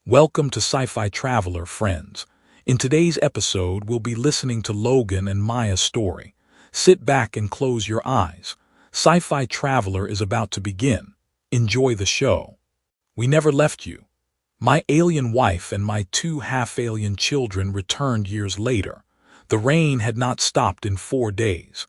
Welcome to Sci-Fi Traveler, friends. In today's episode, we'll be listening to Logan and Maya's story. Sit back and close your eyes. Sci-Fi Traveler is about to begin. Enjoy the show. We never left you. My alien wife and my two half-alien children returned years later. The rain had not stopped in 4 days.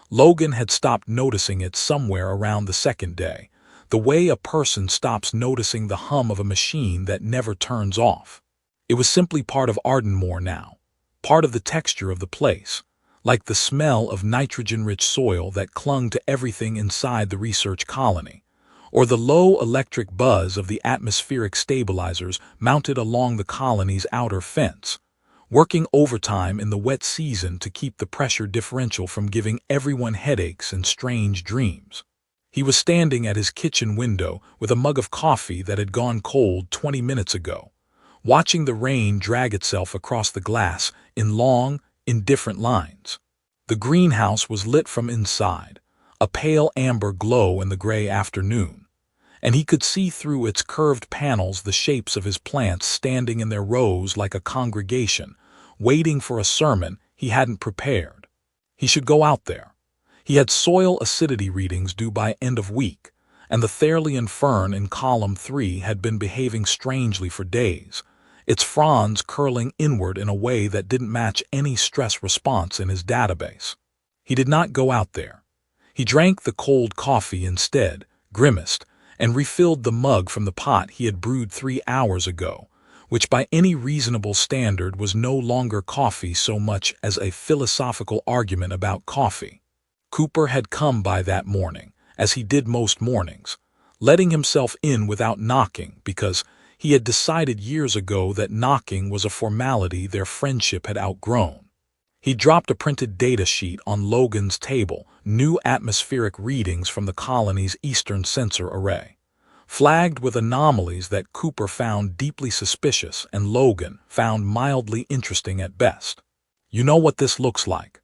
Logan had stopped noticing it somewhere around the second day. The way a person stops noticing the hum of a machine that never turns off. It was simply part of Ardenmore now, part of the texture of the place, like the smell of nitrogen-rich soil that clung to everything inside the research colony, or the low electric buzz of the atmospheric stabilizers mounted along the colony's outer fence, working overtime in the wet season to keep the pressure differential from giving everyone headaches and strange dreams. He was standing at his kitchen window with a mug of coffee that had gone cold 20 minutes ago, watching the rain drag itself across the glass in long, indifferent lines. The greenhouse was lit from inside, a pale amber glow in the gray afternoon, and he could see through its curved panels the shapes of his plants standing in their rows like a congregation, waiting for a sermon he hadn't prepared. He should go out there. He had soil acidity readings due by end of week, and the Tharlian fern in column 3 had been behaving strangely for days, its fronds curling inward in a way that didn't match any stress response in his database. He did not go out there. He drank the cold coffee instead, grimaced, and refilled the mug from the pot he had brewed 3 hours ago, which by any reasonable standard was no longer coffee so much as a philosophical argument about coffee. Cooper had come by that morning, as he did most mornings, letting himself in without knocking because he had decided years ago that knocking was a formality their friendship had outgrown. He dropped a printed data sheet on Logan's table, new atmospheric readings from the colony's eastern sensor array, flagged with anomalies that Cooper found deeply suspicious and Logan found mildly interesting at best. "You know what this looks like,"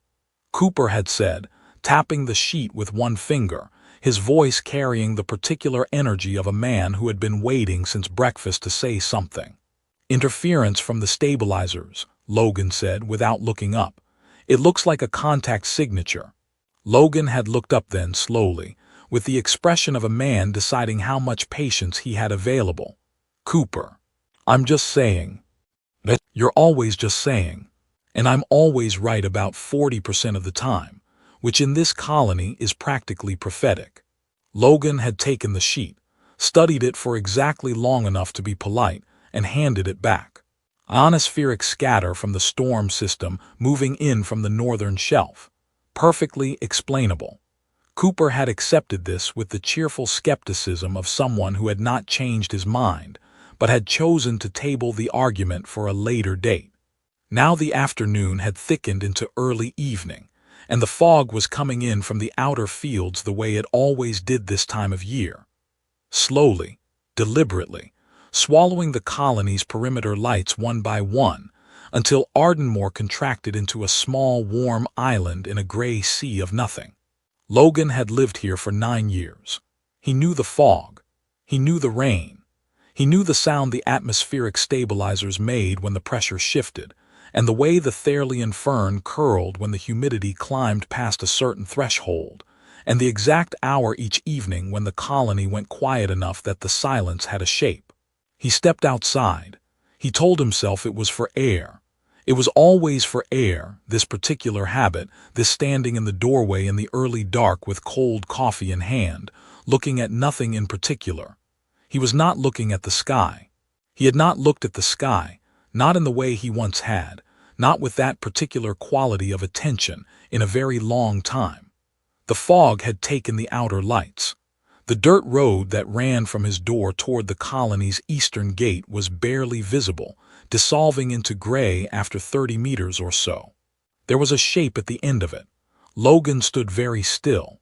Cooper had said, tapping the sheet with one finger, his voice carrying the particular energy of a man who had been waiting since breakfast to say something. "Interference from the stabilizers," Logan said without looking up. "It looks like a contact signature." Logan had looked up then slowly, with the expression of a man deciding how much patience he had available. "Cooper, I'm just saying." "That you're always just saying. And I'm always right about 40% of the time, which in this colony is practically prophetic." Logan had taken the sheet, studied it for exactly long enough to be polite, and handed it back. Ionospheric scatter from the storm system moving in from the northern shelf. Perfectly explainable. Cooper had accepted this with the cheerful skepticism of someone who had not changed his mind, but had chosen to table the argument for a later date. Now the afternoon had thickened into early evening, and the fog was coming in from the outer fields the way it always did this time of year. Slowly, deliberately, swallowing the colony's perimeter lights one by one, until Ardenmore contracted into a small, warm island in a gray sea of nothing. Logan had lived here for 9 years. He knew the fog. He knew the rain. He knew the sound the atmospheric stabilizers made when the pressure shifted, and the way the Tharlian fern curled when the humidity climbed past a certain threshold, and the exact hour each evening when the colony went quiet enough that the silence had a shape. He stepped outside. He told himself it was for air. It was always for air, this particular habit, this standing in the doorway in the early dark with cold coffee in hand, looking at nothing in particular. He was not looking at the sky. He had not looked at the sky, not in the way he once had, not with that particular quality of attention, in a very long time. The fog had taken the outer lights. The dirt road that ran from his door toward the colony's eastern gate was barely visible, dissolving into gray after 30 meters or so. There was a shape at the end of it. Logan stood very still.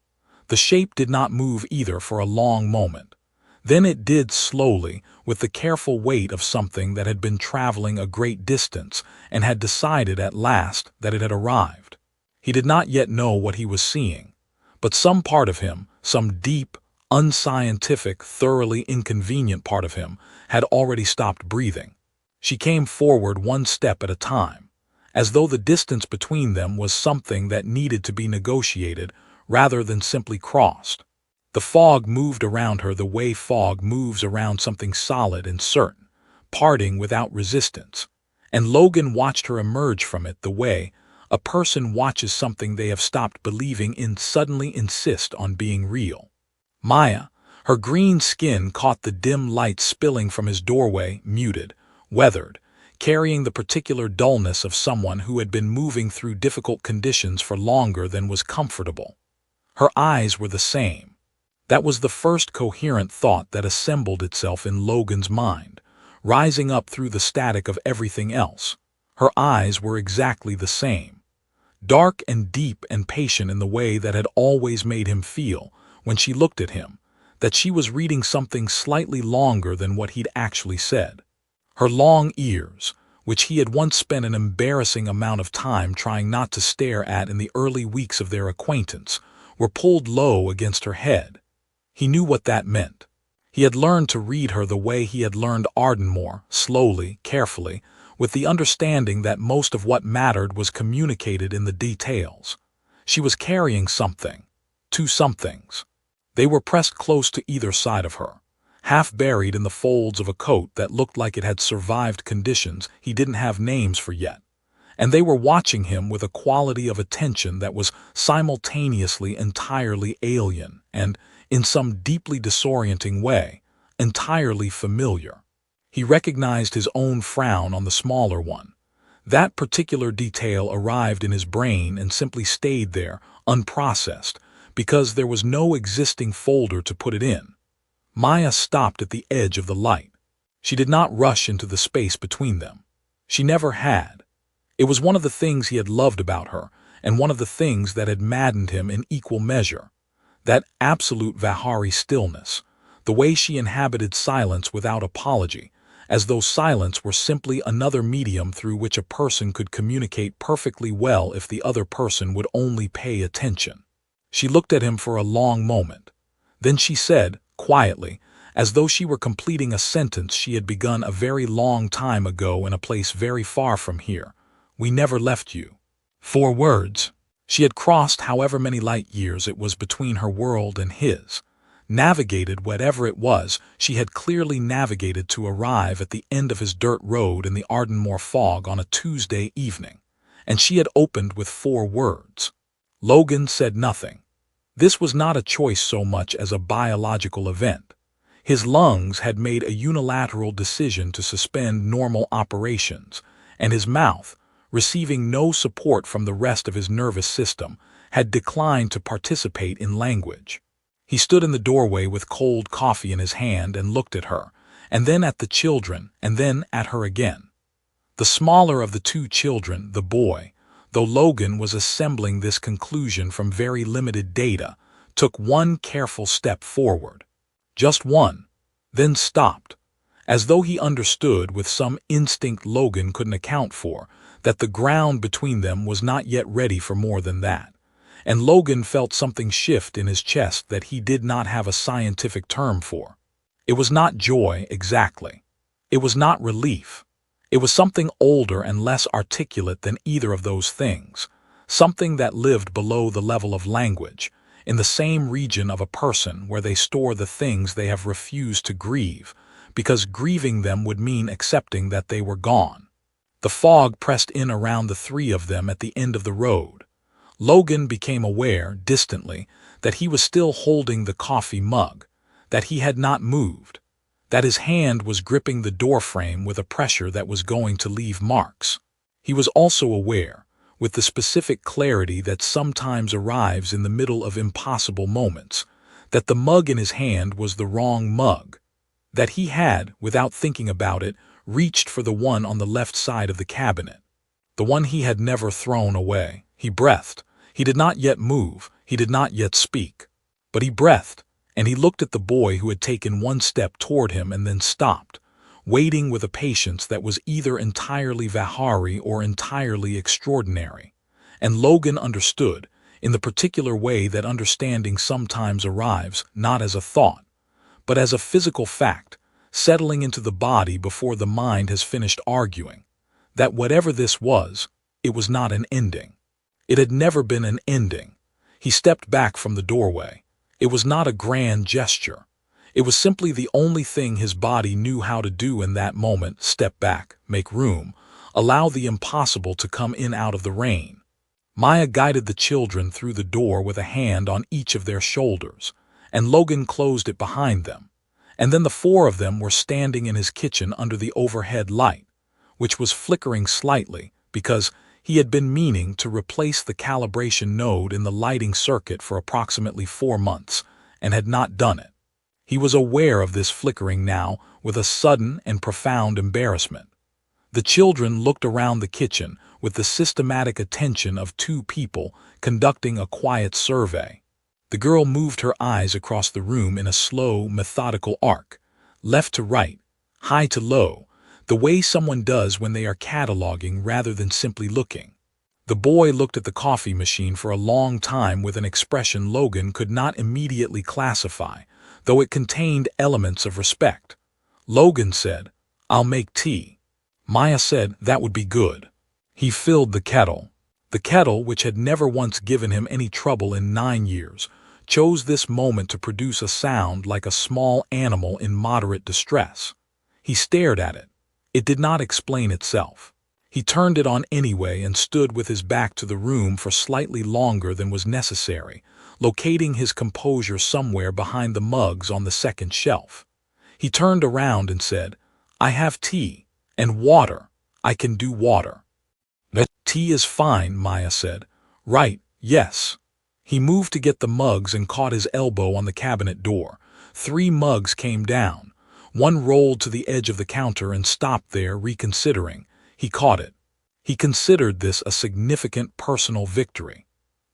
The shape did not move either for a long moment. Then it did slowly, with the careful weight of something that had been traveling a great distance and had decided at last that it had arrived. He did not yet know what he was seeing, but some part of him, some deep, unscientific, thoroughly inconvenient part of him, had already stopped breathing. She came forward one step at a time, as though the distance between them was something that needed to be negotiated rather than simply crossed. The fog moved around her the way fog moves around something solid and certain, parting without resistance, and Logan watched her emerge from it the way a person watches something they have stopped believing in suddenly insist on being real. Maya, her green skin caught the dim light spilling from his doorway, muted, weathered, carrying the particular dullness of someone who had been moving through difficult conditions for longer than was comfortable. Her eyes were the same. That was the first coherent thought that assembled itself in Logan's mind, rising up through the static of everything else. Her eyes were exactly the same, dark and deep and patient in the way that had always made him feel when she looked at him, that she was reading something slightly longer than what he'd actually said. Her long ears, which he had once spent an embarrassing amount of time trying not to stare at in the early weeks of their acquaintance, were pulled low against her head. He knew what that meant. He had learned to read her the way he had learned Ardmore, slowly, carefully, with the understanding that most of what mattered was communicated in the details. She was carrying something, two somethings. They were pressed close to either side of her, half buried in the folds of a coat that looked like it had survived conditions he didn't have names for yet, and they were watching him with a quality of attention that was simultaneously entirely alien and, in some deeply disorienting way, entirely familiar. He recognized his own frown on the smaller one. That particular detail arrived in his brain and simply stayed there, unprocessed, because there was no existing folder to put it in. Maya stopped at the edge of the light. She did not rush into the space between them. She never had. It was one of the things he had loved about her, and one of the things that had maddened him in equal measure. That absolute Vihari stillness, the way she inhabited silence without apology, as though silence were simply another medium through which a person could communicate perfectly well if the other person would only pay attention. She looked at him for a long moment. Then she said, quietly, as though she were completing a sentence she had begun a very long time ago in a place very far from here, "We never left you." 4 words. She had crossed however many light years it was between her world and his, navigated whatever it was she had clearly navigated to arrive at the end of his dirt road in the Ardmore fog on a Tuesday evening, and she had opened with 4 words. Logan said nothing. This was not a choice so much as a biological event. His lungs had made a unilateral decision to suspend normal operations, and his mouth, receiving no support from the rest of his nervous system, had declined to participate in language. He stood in the doorway with cold coffee in his hand and looked at her, and then at the children, and then at her again. The smaller of the 2 children, the boy, though Logan was assembling this conclusion from very limited data, took one careful step forward. Just one, then stopped, as though he understood with some instinct Logan couldn't account for, that the ground between them was not yet ready for more than that, and Logan felt something shift in his chest that he did not have a scientific term for. It was not joy, exactly. It was not relief. It was something older and less articulate than either of those things, something that lived below the level of language, in the same region of a person where they store the things they have refused to grieve, because grieving them would mean accepting that they were gone. The fog pressed in around the 3 of them at the end of the road. Logan became aware, distantly, that he was still holding the coffee mug, that he had not moved, that his hand was gripping the doorframe with a pressure that was going to leave marks. He was also aware, with the specific clarity that sometimes arrives in the middle of impossible moments, that the mug in his hand was the wrong mug, that he had, without thinking about it, reached for the one on the left side of the cabinet, the one he had never thrown away. He breathed. He did not yet move. He did not yet speak. But he breathed, and he looked at the boy who had taken one step toward him and then stopped, waiting with a patience that was either entirely Vihari or entirely extraordinary. And Logan understood, in the particular way that understanding sometimes arrives not as a thought, but as a physical fact, settling into the body before the mind has finished arguing. That whatever this was, it was not an ending. It had never been an ending. He stepped back from the doorway. It was not a grand gesture. It was simply the only thing his body knew how to do in that moment: step back, make room, allow the impossible to come in out of the rain. Maya guided the children through the door with a hand on each of their shoulders, and Logan closed it behind them. And then the four of them were standing in his kitchen under the overhead light, which was flickering slightly because he had been meaning to replace the calibration node in the lighting circuit for approximately 4 months and had not done it. He was aware of this flickering now with a sudden and profound embarrassment. The children looked around the kitchen with the systematic attention of two people conducting a quiet survey. The girl moved her eyes across the room in a slow, methodical arc, left to right, high to low, the way someone does when they are cataloging rather than simply looking. The boy looked at the coffee machine for a long time with an expression Logan could not immediately classify, though it contained elements of respect. Logan said, "I'll make tea." Maya said that would be good. He filled the kettle. The kettle, which had never once given him any trouble in 9 years, chose this moment to produce a sound like a small animal in moderate distress. He stared at it. It did not explain itself. He turned it on anyway and stood with his back to the room for slightly longer than was necessary, locating his composure somewhere behind the mugs on the second shelf. He turned around and said, "I have tea. And water. I can do water." "The tea is fine," Maya said. "Right, yes." He moved to get the mugs and caught his elbow on the cabinet door. 3 mugs came down. One rolled to the edge of the counter and stopped there, reconsidering. He caught it. He considered this a significant personal victory.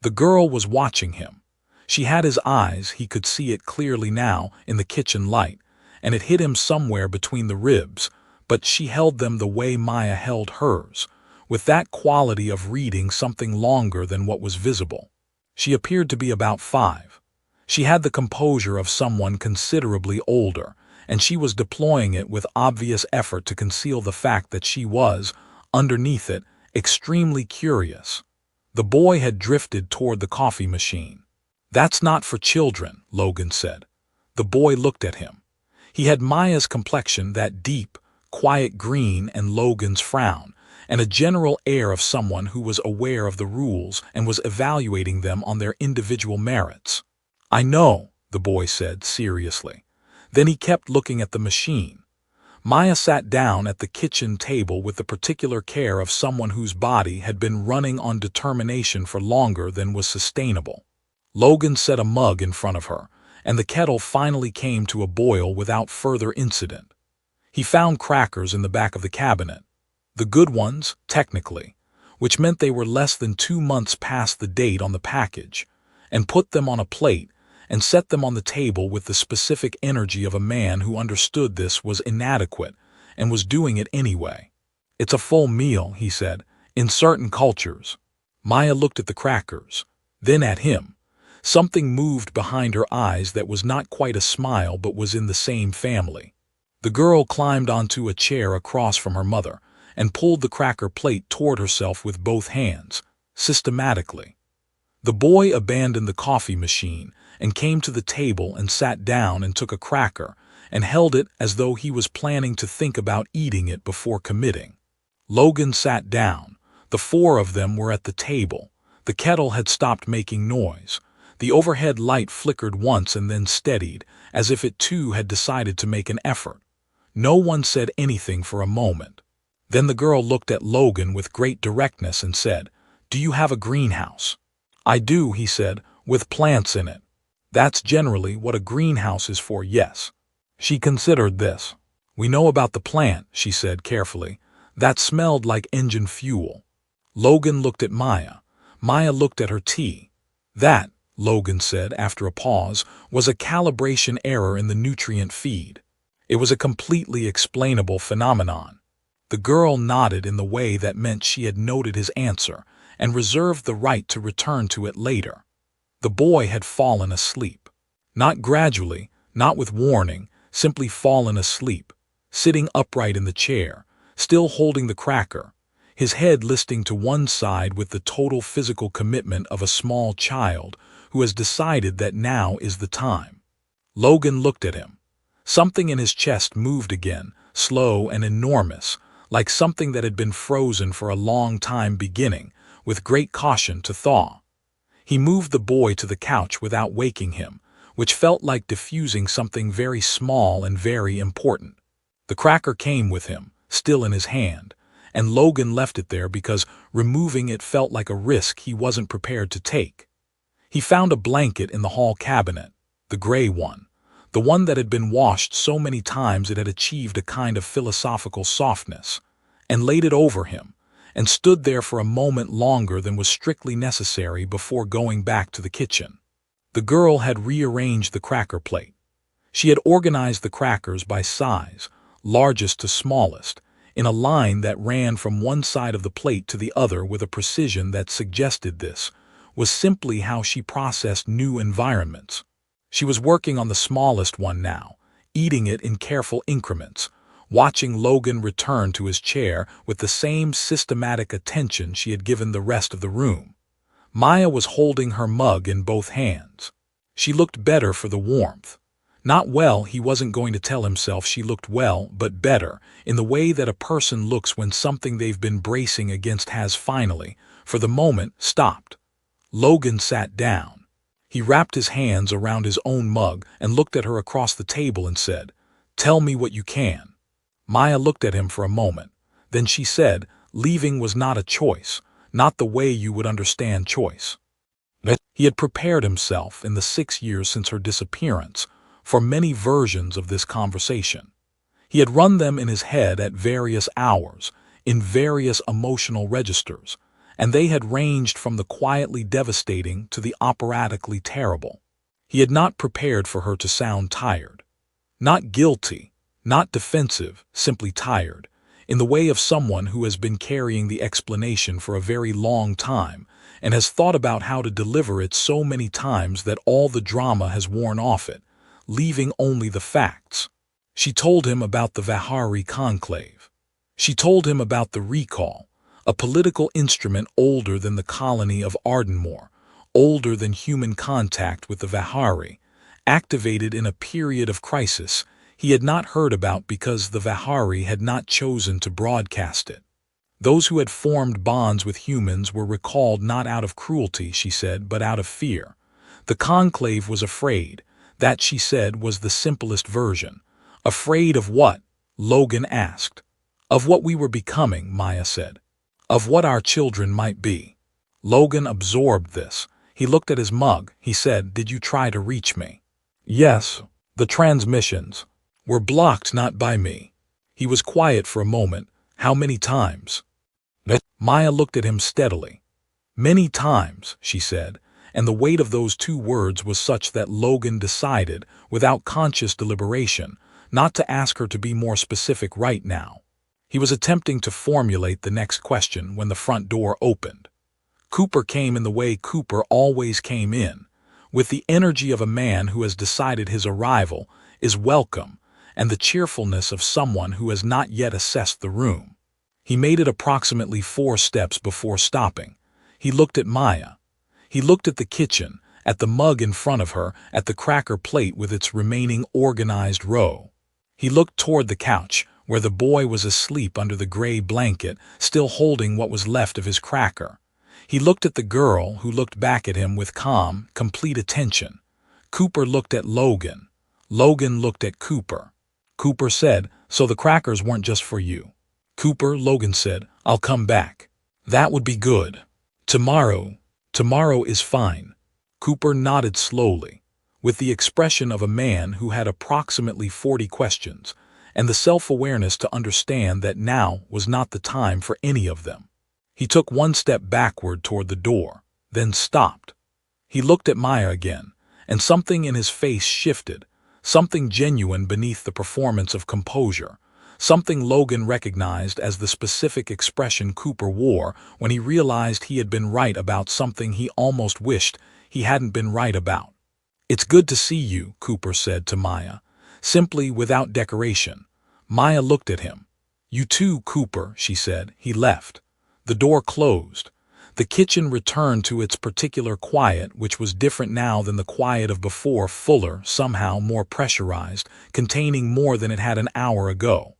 The girl was watching him. She had his eyes, he could see it clearly now in the kitchen light, and it hit him somewhere between the ribs, but she held them the way Maya held hers, with that quality of reading something longer than what was visible. She appeared to be about 5. She had the composure of someone considerably older, and she was deploying it with obvious effort to conceal the fact that she was, underneath it, extremely curious. The boy had drifted toward the coffee machine. "That's not for children," Logan said. The boy looked at him. He had Maya's complexion, that deep, quiet green, and Logan's frown, and a general air of someone who was aware of the rules and was evaluating them on their individual merits. "I know," the boy said seriously. Then he kept looking at the machine. Maya sat down at the kitchen table with the particular care of someone whose body had been running on determination for longer than was sustainable. Logan set a mug in front of her, and the kettle finally came to a boil without further incident. He found crackers in the back of the cabinet. The good ones, technically, which meant they were less than 2 months past the date on the package, and put them on a plate and set them on the table with the specific energy of a man who understood this was inadequate and was doing it anyway. "It's a full meal," he said, "in certain cultures." Maya looked at the crackers, then at him. Something moved behind her eyes that was not quite a smile but was in the same family. The girl climbed onto a chair across from her mother and pulled the cracker plate toward herself with both hands, systematically. The boy abandoned the coffee machine and came to the table and sat down and took a cracker and held it as though he was planning to think about eating it before committing. Logan sat down. The 4 of them were at the table. The kettle had stopped making noise. The overhead light flickered once and then steadied, as if it too had decided to make an effort. No one said anything for a moment. Then the girl looked at Logan with great directness and said, "Do you have a greenhouse?" "I do," he said, "with plants in it." "That's generally what a greenhouse is for, yes." She considered this. "We know about the plant," she said carefully. "That smelled like engine fuel." Logan looked at Maya. Maya looked at her tea. "That," Logan said after a pause, "was a calibration error in the nutrient feed. It was a completely explainable phenomenon." The girl nodded in the way that meant she had noted his answer and reserved the right to return to it later. The boy had fallen asleep. Not gradually, not with warning, simply fallen asleep, sitting upright in the chair, still holding the cracker, his head listing to one side with the total physical commitment of a small child who has decided that now is the time. Logan looked at him. Something in his chest moved again, slow and enormous, like something that had been frozen for a long time beginning, with great caution to thaw. He moved the boy to the couch without waking him, which felt like diffusing something very small and very important. The cracker came with him, still in his hand, and Logan left it there because removing it felt like a risk he wasn't prepared to take. He found a blanket in the hall cabinet, the gray one, the one that had been washed so many times it had achieved a kind of philosophical softness, and laid it over him, and stood there for a moment longer than was strictly necessary before going back to the kitchen. The girl had rearranged the cracker plate. She had organized the crackers by size, largest to smallest, in a line that ran from one side of the plate to the other with a precision that suggested this was simply how she processed new environments. She was working on the smallest one now, eating it in careful increments, watching Logan return to his chair with the same systematic attention she had given the rest of the room. Maya was holding her mug in both hands. She looked better for the warmth. Not well, he wasn't going to tell himself she looked well, but better, in the way that a person looks when something they've been bracing against has finally, for the moment, stopped. Logan sat down. He wrapped his hands around his own mug and looked at her across the table and said, "Tell me what you can." Maya looked at him for a moment. Then she said, "Leaving was not a choice, not the way you would understand choice." He had prepared himself in the 6 years since her disappearance for many versions of this conversation. He had run them in his head at various hours, in various emotional registers, and they had ranged from the quietly devastating to the operatically terrible. He had not prepared for her to sound tired. Not guilty, not defensive, simply tired, in the way of someone who has been carrying the explanation for a very long time and has thought about how to deliver it so many times that all the drama has worn off it, leaving only the facts. She told him about the Vihari conclave. She told him about the recall, a political instrument older than the colony of Ardenmore, older than human contact with the Vihari, activated in a period of crisis he had not heard about because the Vihari had not chosen to broadcast it. Those who had formed bonds with humans were recalled not out of cruelty, she said, but out of fear. The conclave was afraid. That, she said, was the simplest version. Afraid of what? Logan asked. Of what we were becoming, Maya said. Of what our children might be. Logan absorbed this. He looked at his mug. He said, "Did you try to reach me?" "Yes. The transmissions were blocked, not by me." He was quiet for a moment. "How many times?" Maya looked at him steadily. "Many times," she said, and the weight of those 2 words was such that Logan decided, without conscious deliberation, not to ask her to be more specific right now. He was attempting to formulate the next question when the front door opened. Cooper came in the way Cooper always came in, with the energy of a man who has decided his arrival is welcome and the cheerfulness of someone who has not yet assessed the room. He made it approximately 4 steps before stopping. He looked at Maya. He looked at the kitchen, at the mug in front of her, at the cracker plate with its remaining organized row. He looked toward the couch, where the boy was asleep under the gray blanket, still holding what was left of his cracker. He looked at the girl, who looked back at him with calm, complete attention. Cooper looked at Logan. Logan looked at Cooper. Cooper said, "So the crackers weren't just for you." "Cooper," Logan said, "I'll come back." "That would be good." "Tomorrow is fine." Cooper nodded slowly, with the expression of a man who had approximately 40 questions, and the self-awareness to understand that now was not the time for any of them. He took 1 step backward toward the door, then stopped. He looked at Maya again, and something in his face shifted, something genuine beneath the performance of composure, something Logan recognized as the specific expression Cooper wore when he realized he had been right about something he almost wished he hadn't been right about. "It's good to see you," Cooper said to Maya, simply without decoration. Maya looked at him. "You too, Cooper," she said. He left. The door closed. The kitchen returned to its particular quiet, which was different now than the quiet of before, fuller, somehow more pressurized, containing more than it had an hour ago.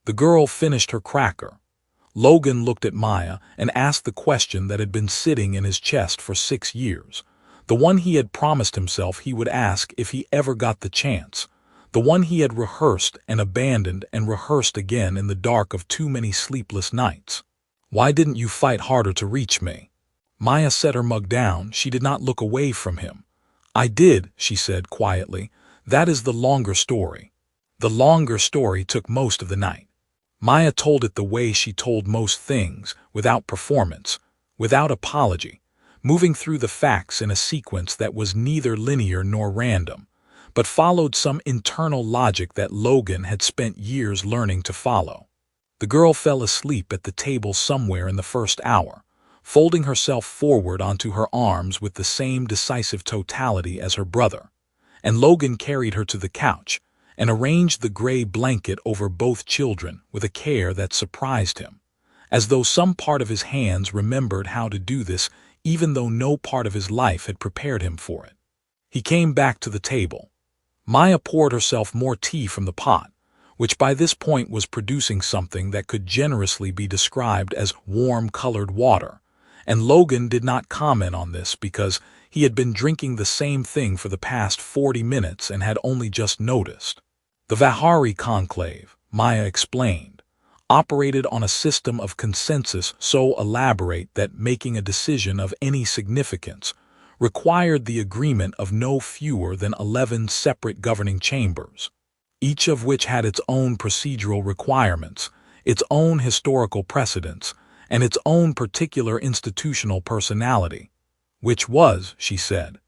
The girl finished her cracker. Logan looked at Maya and asked the question that had been sitting in his chest for 6 years. The one he had promised himself he would ask if he ever got the chance. The one he had rehearsed and abandoned and rehearsed again in the dark of too many sleepless nights. "Why didn't you fight harder to reach me?" Maya set her mug down. She did not look away from him. "I did," she said quietly. "That is the longer story." The longer story took most of the night. Maya told it the way she told most things, without performance, without apology, moving through the facts in a sequence that was neither linear nor random, but followed some internal logic that Logan had spent years learning to follow. The girl fell asleep at the table somewhere in the first hour, folding herself forward onto her arms with the same decisive totality as her brother, and Logan carried her to the couch and arranged the gray blanket over both children with a care that surprised him, as though some part of his hands remembered how to do this even though no part of his life had prepared him for it. He came back to the table. Maya poured herself more tea from the pot, which by this point was producing something that could generously be described as warm-colored water, and Logan did not comment on this because he had been drinking the same thing for the past 40 minutes and had only just noticed. The Vihari conclave, Maya explained, operated on a system of consensus so elaborate that making a decision of any significance required the agreement of no fewer than 11 separate governing chambers, each of which had its own procedural requirements, its own historical precedents, and its own particular institutional personality, which was, she said,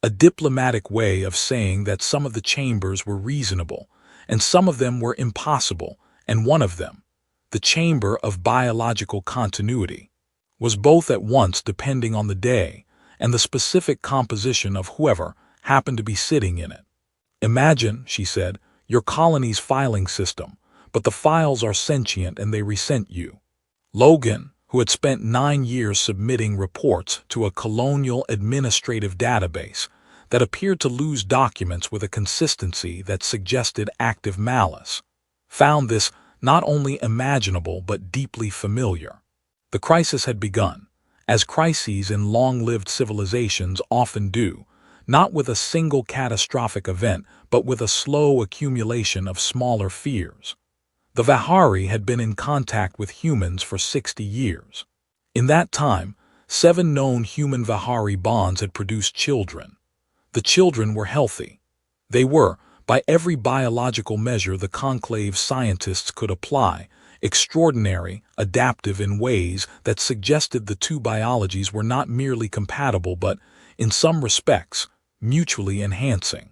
a diplomatic way of saying that some of the chambers were reasonable and some of them were impossible, and one of them, the chamber of biological continuity, was both at once depending on the day and the specific composition of whoever happened to be sitting in it. "Imagine," she said, "your colony's filing system, but the files are sentient and they resent you." Logan, who had spent 9 years submitting reports to a colonial administrative database that appeared to lose documents with a consistency that suggested active malice, found this not only imaginable but deeply familiar. The crisis had begun, as crises in long-lived civilizations often do, not with a single catastrophic event but with a slow accumulation of smaller fears. The Vihari had been in contact with humans for 60 years. In that time, 7 known human Vihari bonds had produced children. The children were healthy. They were, by every biological measure the conclave scientists could apply, extraordinary, adaptive in ways that suggested the two biologies were not merely compatible but, in some respects, mutually enhancing.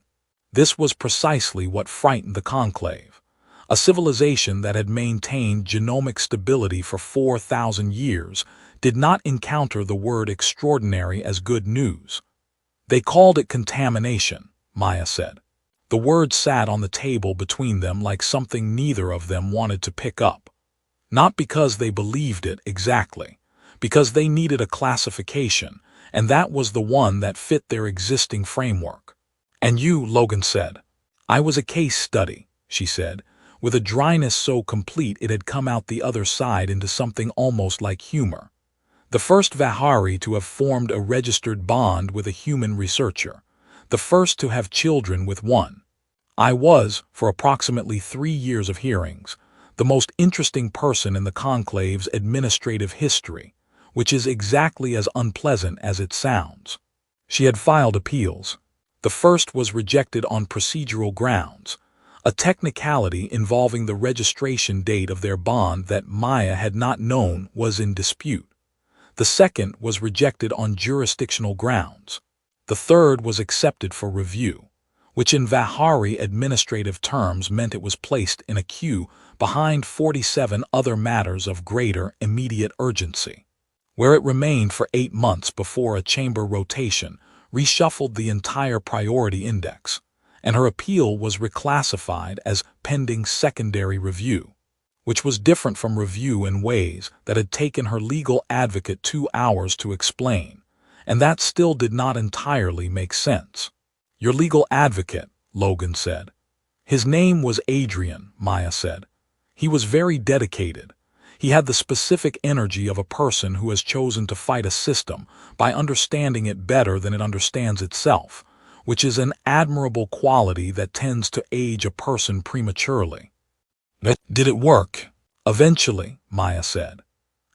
This was precisely what frightened the conclave. A civilization that had maintained genomic stability for 4,000 years did not encounter the word extraordinary as good news. They called it contamination, Maya said. The word sat on the table between them like something neither of them wanted to pick up. Not because they believed it exactly, because they needed a classification, and that was the one that fit their existing framework. "And you," Logan said. "I was a case study," she said, with a dryness so complete it had come out the other side into something almost like humor. The first Vihari to have formed a registered bond with a human researcher, the first to have children with one. I was, for approximately 3 years of hearings, the most interesting person in the conclave's administrative history, which is exactly as unpleasant as it sounds. She had filed appeals. The first was rejected on procedural grounds, a technicality involving the registration date of their bond that Maya had not known was in dispute. The second was rejected on jurisdictional grounds. The third was accepted for review, which in Vihari administrative terms meant it was placed in a queue behind 47 other matters of greater immediate urgency, where it remained for 8 months before a chamber rotation reshuffled the entire priority index, and her appeal was reclassified as pending secondary review, which was different from review in ways that had taken her legal advocate 2 hours to explain, and that still did not entirely make sense. "Your legal advocate," Logan said. "His name was Adrian," Maya said. "He was very dedicated. He had the specific energy of a person who has chosen to fight a system by understanding it better than it understands itself, which is an admirable quality that tends to age a person prematurely." "Did it work?" "Eventually," Maya said.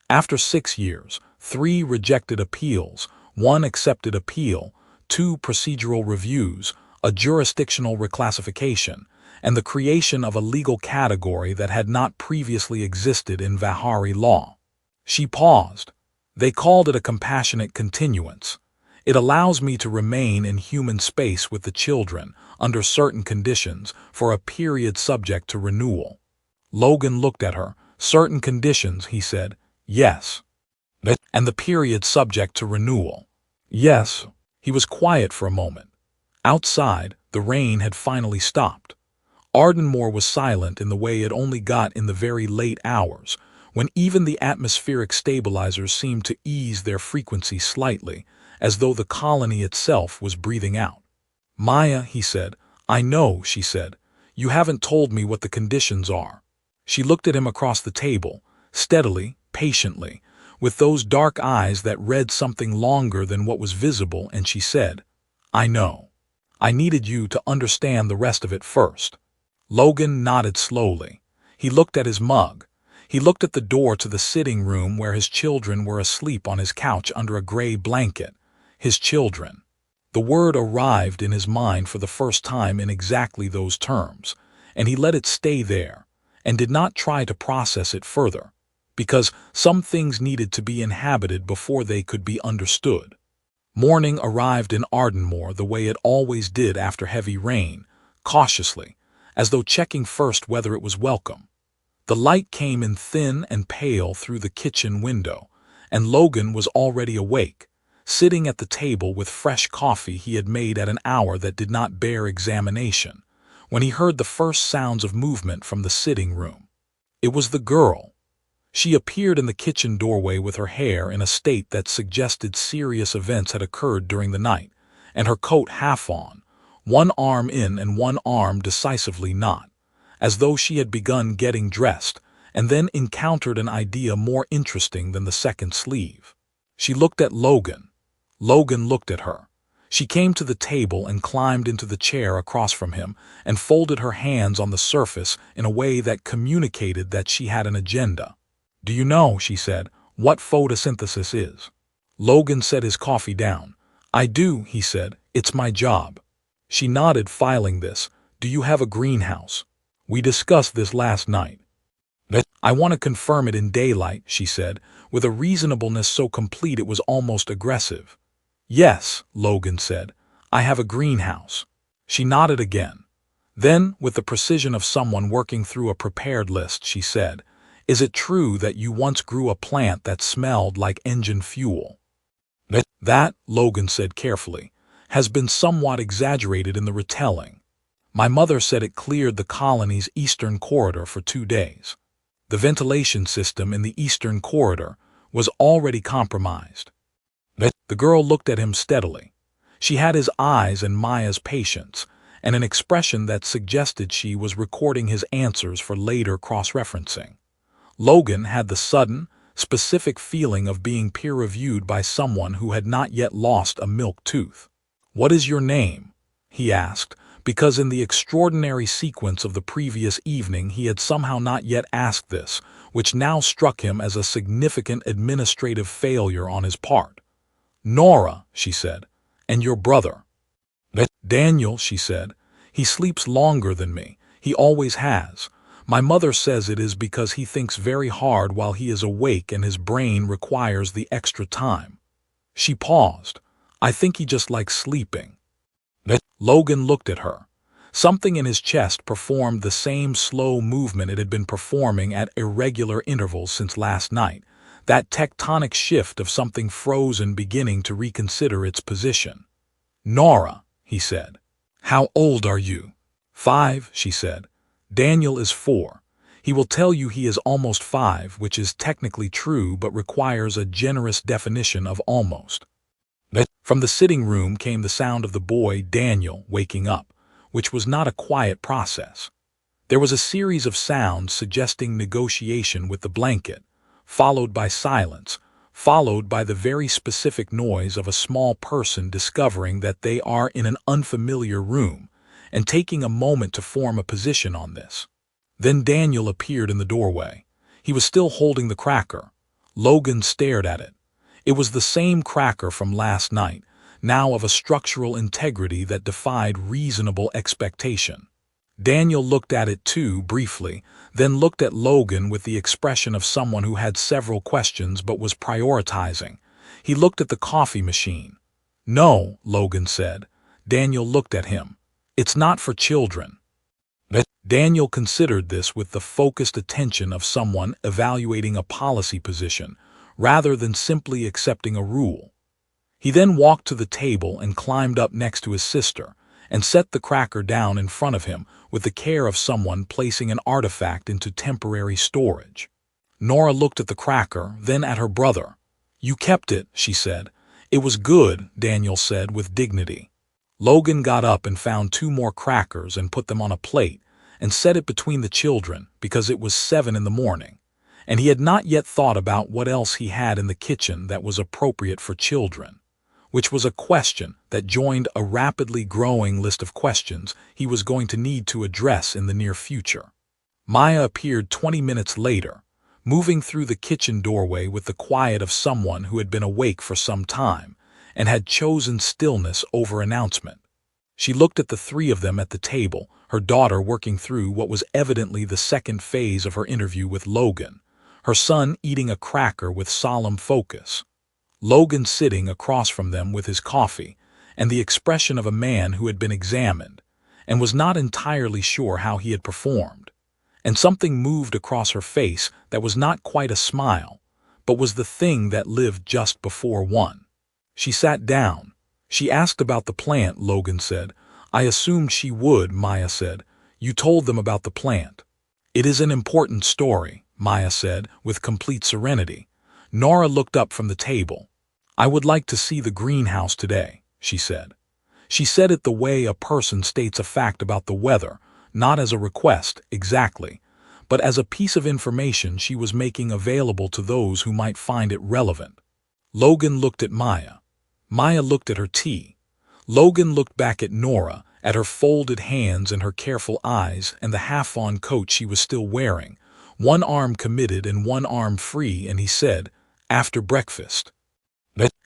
"After 6 years, 3 rejected appeals, 1 accepted appeal, 2 procedural reviews, a jurisdictional reclassification, and the creation of a legal category that had not previously existed in Vihari law." She paused. "They called it a compassionate continuance. It allows me to remain in human space with the children, under certain conditions, for a period subject to renewal." Logan looked at her. "Certain conditions," he said. "Yes." "And the period subject to renewal?" "Yes." He was quiet for a moment. Outside, the rain had finally stopped. Ardenmore was silent in the way it only got in the very late hours, when even the atmospheric stabilizers seemed to ease their frequency slightly, as though the colony itself was breathing out. "Maya," he said. "I know," she said. "You haven't told me what the conditions are." She looked at him across the table, steadily, patiently, with those dark eyes that read something longer than what was visible, and she said, "I know. I needed you to understand the rest of it first." Logan nodded slowly. He looked at his mug. He looked at the door to the sitting room where his children were asleep on his couch under a gray blanket. His children. The word arrived in his mind for the first time in exactly those terms, and he let it stay there, and did not try to process it further, because some things needed to be inhabited before they could be understood. Morning arrived in Ardenmore the way it always did after heavy rain, cautiously, as though checking first whether it was welcome. The light came in thin and pale through the kitchen window, and Logan was already awake, sitting at the table with fresh coffee he had made at an hour that did not bear examination, when he heard the first sounds of movement from the sitting room. It was the girl. She appeared in the kitchen doorway with her hair in a state that suggested serious events had occurred during the night, and her coat half on, one arm in and one arm decisively not, as though she had begun getting dressed and then encountered an idea more interesting than the second sleeve. She looked at Logan. Logan looked at her. She came to the table and climbed into the chair across from him and folded her hands on the surface in a way that communicated that she had an agenda. "Do you know," she said, "what photosynthesis is?" Logan set his coffee down. "I do," he said. "It's my job." She nodded, filing this. "Do you have a greenhouse?" "We discussed this last night." "I want to confirm it in daylight," she said, with a reasonableness so complete it was almost aggressive. "Yes," Logan said. "I have a greenhouse." She nodded again. Then, with the precision of someone working through a prepared list, she said, "Is it true that you once grew a plant that smelled like engine fuel?" "That," Logan said carefully, "has been somewhat exaggerated in the retelling. My mother said it cleared the colony's eastern corridor for 2 days. The ventilation system in the eastern corridor was already compromised." The girl looked at him steadily. She had his eyes and Maya's patience, and an expression that suggested she was recording his answers for later cross-referencing. Logan had the sudden, specific feeling of being peer-reviewed by someone who had not yet lost a milk tooth. "What is your name?" he asked, because in the extraordinary sequence of the previous evening he had somehow not yet asked this, which now struck him as a significant administrative failure on his part. "Nora," she said. "And your brother?" "Daniel," she said. "He sleeps longer than me. He always has. My mother says it is because he thinks very hard while he is awake and his brain requires the extra time." She paused. "I think he just likes sleeping." Logan looked at her. Something in his chest performed the same slow movement it had been performing at irregular intervals since last night, that tectonic shift of something frozen beginning to reconsider its position. "Nora," he said. How old are you? 5, she said. Daniel is 4. He will tell you he is almost 5, which is technically true but requires a generous definition of almost. From the sitting room came the sound of the boy, Daniel, waking up, which was not a quiet process. There was a series of sounds suggesting negotiation with the blanket, followed by silence, followed by the very specific noise of a small person discovering that they are in an unfamiliar room and taking a moment to form a position on this. Then Daniel appeared in the doorway. He was still holding the cracker. Logan stared at it. It was the same cracker from last night, now of a structural integrity that defied reasonable expectation. Daniel looked at it too, briefly, then looked at Logan with the expression of someone who had several questions but was prioritizing. He looked at the coffee machine. No, Logan said. Daniel looked at him. It's not for children. Daniel considered this with the focused attention of someone evaluating a policy position, rather than simply accepting a rule. He then walked to the table and climbed up next to his sister, and set the cracker down in front of him with the care of someone placing an artifact into temporary storage. Nora looked at the cracker, then at her brother. You kept it, she said. It was good, Daniel said with dignity. Logan got up and found 2 more crackers and put them on a plate, and set it between the children because it was 7 in the morning, and he had not yet thought about what else he had in the kitchen that was appropriate for children, which was a question that joined a rapidly growing list of questions he was going to need to address in the near future. Maya appeared 20 minutes later, moving through the kitchen doorway with the quiet of someone who had been awake for some time and had chosen stillness over announcement. She looked at the 3 of them at the table, her daughter working through what was evidently the second phase of her interview with Logan, her son eating a cracker with solemn focus, Logan sitting across from them with his coffee, and the expression of a man who had been examined, and was not entirely sure how he had performed. And something moved across her face that was not quite a smile, but was the thing that lived just before one. She sat down. She asked about the plant, Logan said. I assumed she would, Maya said. You told them about the plant. It is an important story, Maya said, with complete serenity. Nora looked up from the table. I would like to see the greenhouse today, she said. She said it the way a person states a fact about the weather, not as a request, exactly, but as a piece of information she was making available to those who might find it relevant. Logan looked at Maya. Maya looked at her tea. Logan looked back at Nora, at her folded hands and her careful eyes and the half-on coat she was still wearing, one arm committed and one arm free, and he said, After breakfast.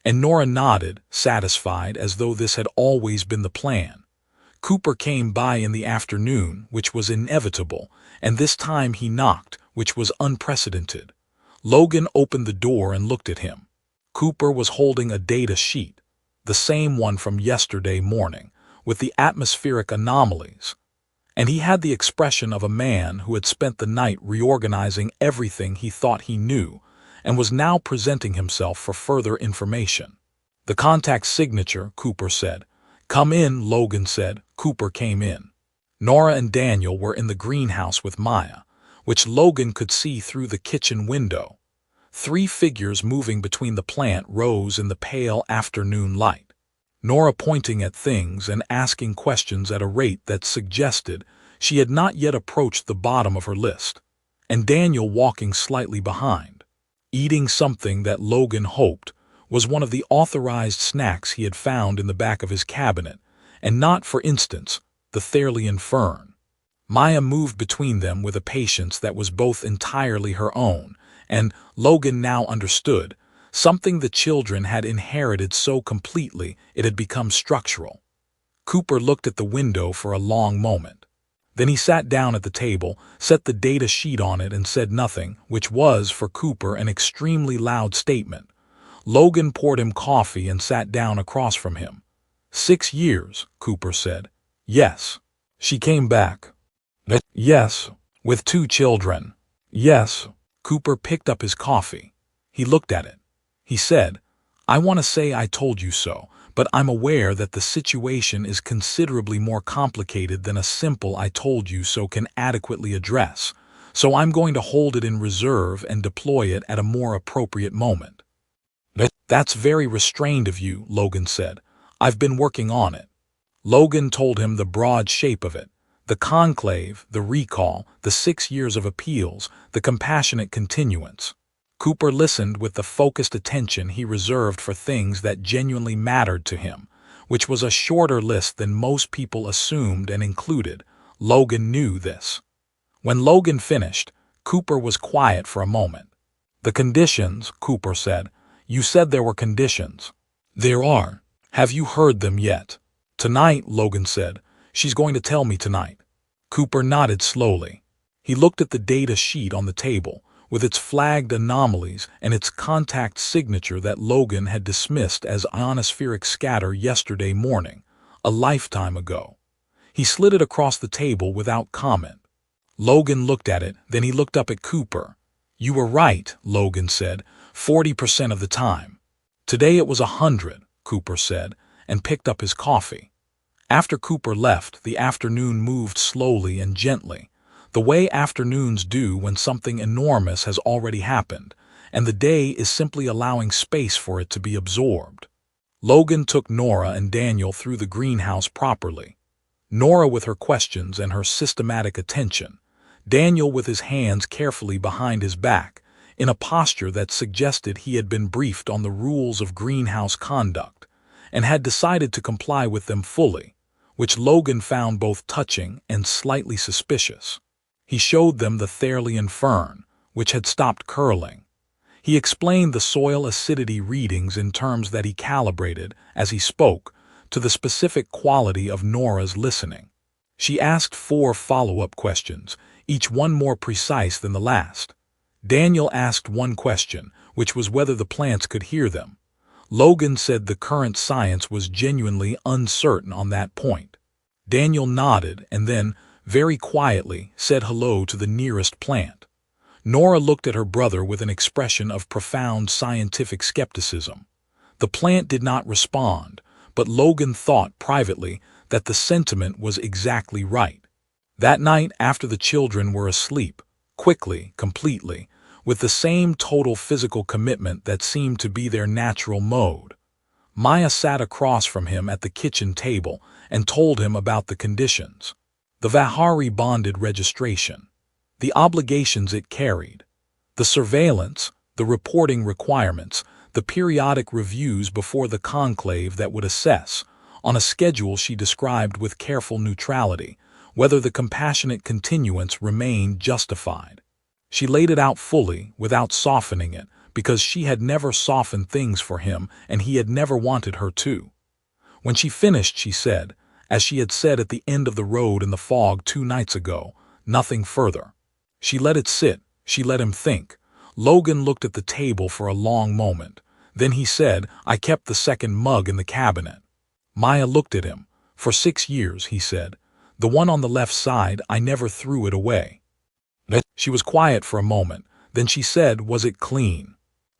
And Nora nodded, satisfied, as though this had always been the plan. Cooper came by in the afternoon, which was inevitable, and this time he knocked, which was unprecedented. Logan opened the door and looked at him. Cooper was holding a data sheet, the same one from yesterday morning, with the atmospheric anomalies, and he had the expression of a man who had spent the night reorganizing everything he thought he knew and was now presenting himself for further information. The contact signature, Cooper said. Come in, Logan said. Cooper came in. Nora and Daniel were in the greenhouse with Maya, which Logan could see through the kitchen window. 3 figures moving between the plant rose in the pale afternoon light. Nora pointing at things and asking questions at a rate that suggested she had not yet approached the bottom of her list, and Daniel walking slightly behind, eating something that Logan hoped was one of the authorized snacks he had found in the back of his cabinet, and not, for instance, the Therlian fern. Maya moved between them with a patience that was both entirely her own, and, Logan now understood, something the children had inherited so completely it had become structural. Cooper looked at the window for a long moment. Then he sat down at the table, set the data sheet on it, and said nothing, which was, for Cooper, an extremely loud statement. Logan poured him coffee and sat down across from him. 6 years, Cooper said. Yes. She came back. Yes. With 2 children. Yes. Cooper picked up his coffee. He looked at it. He said, I want to say I told you so, but I'm aware that the situation is considerably more complicated than a simple "I told you so" can adequately address, so I'm going to hold it in reserve and deploy it at a more appropriate moment. That's very restrained of you, Logan said. I've been working on it. Logan told him the broad shape of it: the conclave, the recall, the 6 years of appeals, the compassionate continuance. Cooper listened with the focused attention he reserved for things that genuinely mattered to him, which was a shorter list than most people assumed and included. Logan knew this. When Logan finished, Cooper was quiet for a moment. "The conditions," Cooper said. "You said there were conditions." "There are. Have you heard them yet?" "Tonight," Logan said. "She's going to tell me tonight." Cooper nodded slowly. He looked at the data sheet on the table, with its flagged anomalies and its contact signature that Logan had dismissed as ionospheric scatter yesterday morning, a lifetime ago. He slid it across the table without comment. Logan looked at it, then he looked up at Cooper. "You were right," Logan said, 40% of the time. "Today it was 100, Cooper said, and picked up his coffee. After Cooper left, the afternoon moved slowly and gently, the way afternoons do when something enormous has already happened, and the day is simply allowing space for it to be absorbed. Logan took Nora and Daniel through the greenhouse properly. Nora with her questions and her systematic attention, Daniel with his hands carefully behind his back, in a posture that suggested he had been briefed on the rules of greenhouse conduct, and had decided to comply with them fully, which Logan found both touching and slightly suspicious. He showed them the Therian fern, which had stopped curling. He explained the soil acidity readings in terms that he calibrated, as he spoke, to the specific quality of Nora's listening. She asked 4 follow-up questions, each one more precise than the last. Daniel asked one question, which was whether the plants could hear them. Logan said the current science was genuinely uncertain on that point. Daniel nodded and then, very quietly, said hello to the nearest plant. Nora looked at her brother with an expression of profound scientific skepticism. The plant did not respond, but Logan thought privately that the sentiment was exactly right. That night, after the children were asleep, quickly, completely, with the same total physical commitment that seemed to be their natural mode, Maya sat across from him at the kitchen table and told him about the conditions. The Vahari bonded registration, the obligations it carried, the surveillance, the reporting requirements, the periodic reviews before the conclave that would assess, on a schedule she described with careful neutrality, whether the compassionate continuance remained justified. She laid it out fully, without softening it, because she had never softened things for him and he had never wanted her to. When she finished, she said, as she had said at the end of the road in the fog 2 nights ago, nothing further. She let it sit, she let him think. Logan looked at the table for a long moment. Then he said, "I kept the second mug in the cabinet." Maya looked at him. "For 6 years," he said. "The one on the left side, I never threw it away." She was quiet for a moment. Then she said, "Was it clean?"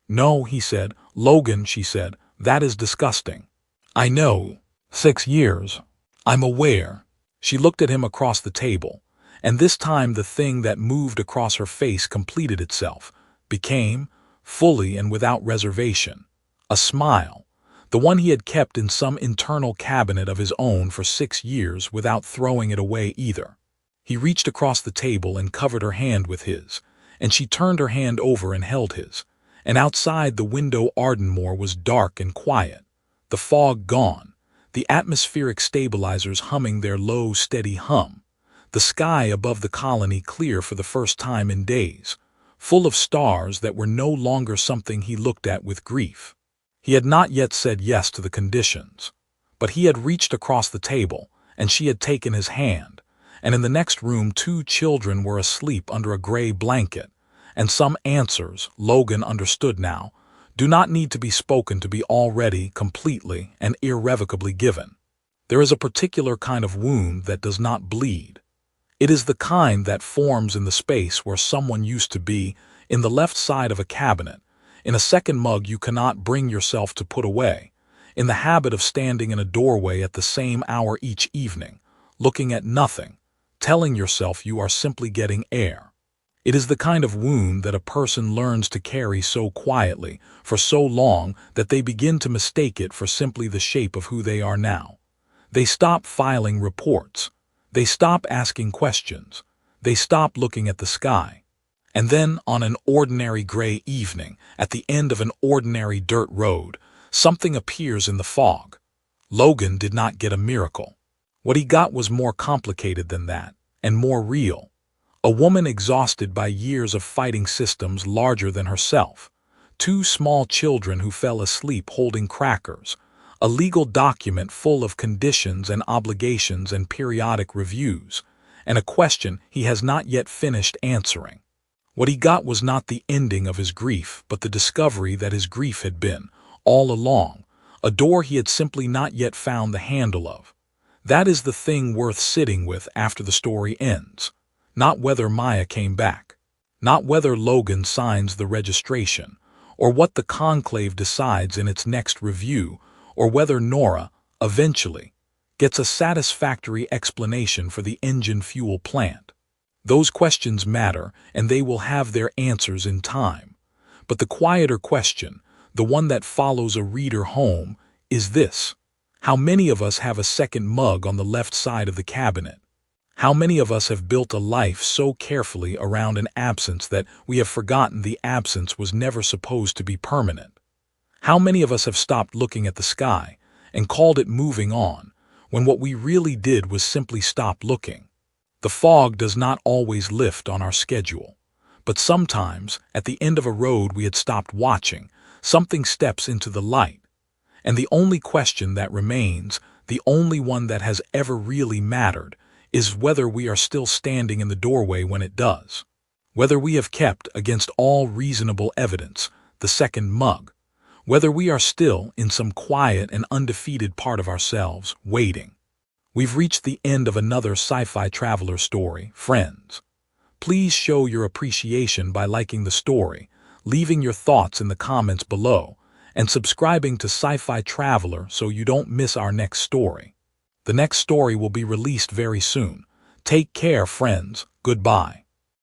"No," he said. "Logan," she said, "that is disgusting." "I know. 6 years. I'm aware." She looked at him across the table, and this time the thing that moved across her face completed itself, became, fully and without reservation, a smile, the one he had kept in some internal cabinet of his own for 6 years without throwing it away either. He reached across the table and covered her hand with his, and she turned her hand over and held his, and outside the window Ardenmore was dark and quiet, the fog gone, the atmospheric stabilizers humming their low, steady hum, the sky above the colony clear for the first time in days, full of stars that were no longer something he looked at with grief. He had not yet said yes to the conditions, but he had reached across the table, and she had taken his hand, and in the next room 2 children were asleep under a gray blanket, and some answers, Logan understood now, do not need to be spoken to be already, completely, and irrevocably given. There is a particular kind of wound that does not bleed. It is the kind that forms in the space where someone used to be, in the left side of a cabinet, in a second mug you cannot bring yourself to put away, in the habit of standing in a doorway at the same hour each evening, looking at nothing, telling yourself you are simply getting air. It is the kind of wound that a person learns to carry so quietly, for so long, that they begin to mistake it for simply the shape of who they are now. They stop filing reports. They stop asking questions. They stop looking at the sky. And then, on an ordinary gray evening, at the end of an ordinary dirt road, something appears in the fog. Logan did not get a miracle. What he got was more complicated than that, and more real. A woman exhausted by years of fighting systems larger than herself. Two small children who fell asleep holding crackers. A legal document full of conditions and obligations and periodic reviews. And a question he has not yet finished answering. What he got was not the ending of his grief, but the discovery that his grief had been, all along, a door he had simply not yet found the handle of. That is the thing worth sitting with after the story ends. Not whether Maya came back, not whether Logan signs the registration, or what the conclave decides in its next review, or whether Nora, eventually, gets a satisfactory explanation for the engine fuel plant. Those questions matter, and they will have their answers in time. But the quieter question, the one that follows a reader home, is this: how many of us have a second mug on the left side of the cabinet? How many of us have built a life so carefully around an absence that we have forgotten the absence was never supposed to be permanent? How many of us have stopped looking at the sky and called it moving on, when what we really did was simply stop looking? The fog does not always lift on our schedule, but sometimes, at the end of a road we had stopped watching, something steps into the light. And the only question that remains, the only one that has ever really mattered, is whether we are still standing in the doorway when it does. Whether we have kept, against all reasonable evidence, the second mug. Whether we are still, in some quiet and undefeated part of ourselves, waiting. We've reached the end of another sci-fi traveler story, friends. Please show your appreciation by liking the story, leaving your thoughts in the comments below, and subscribing to Sci-Fi Traveler so you don't miss our next story. The next story will be released very soon. Take care, friends. Goodbye.